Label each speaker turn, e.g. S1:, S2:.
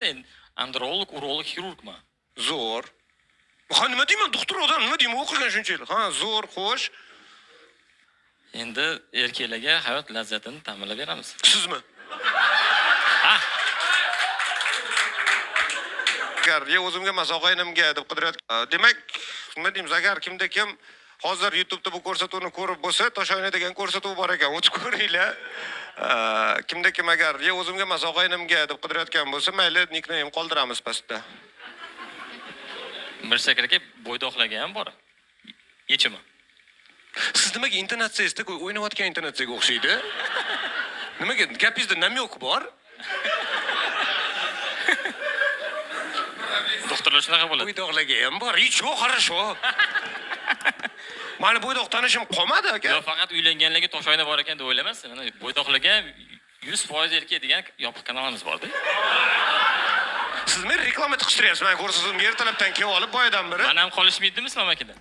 S1: Men androlog, urolog, xirurgman.
S2: Zo'r. Ha, nima deyman, doktor odam, nima deyman, o'qigan shunchalik. Ha, zo'r, xo'sh.
S1: Endi erkaklarga hayot lazzatini ta'minlab beramiz.
S2: Sizmi?
S1: Ha,
S2: Agar o'zimga masoqaynimga deb qidirayotgan. Demak, nima deymiz, agar kimda kim hozir YouTube'da bu ko'rsatuvni ko'rib bo'lsa, Toshoyna degan ko'rsatuv bor ekan, o'tib ko'ringlar. Kimda kim agar o'zimga masoqaynimga deb qidirayotgan bo'lsa, mayli nickname qoldiramiz pastda.
S1: Mirza aka bo'ydoqlarga ham bor. Yechimi.
S2: Siz nimaga intonatsiyangizda o'ynayotgan intonatsiyaga o'xshaydi? Nimaga gapingizda namyok bor?
S1: Doktorlar shunaqa bo'ladi.
S2: Bo'ydoqlarga ham bor. Icho, хорошо. Mani bo'ydoq tanishim qolmadi aka.
S1: Yo, faqat uylanganlarga Toshoyna bor ekan deb o'ylamasdan, mana bo'ydoqlarga 100% erkak degan yopiq kanalimiz bor-da.
S2: Siz meni reklama chiqishiryapsiz. Men ko'rsatuvimga ertalabdan kelib olib boyadan beri.
S1: Mana ham qolishmaydimi Islom akadan?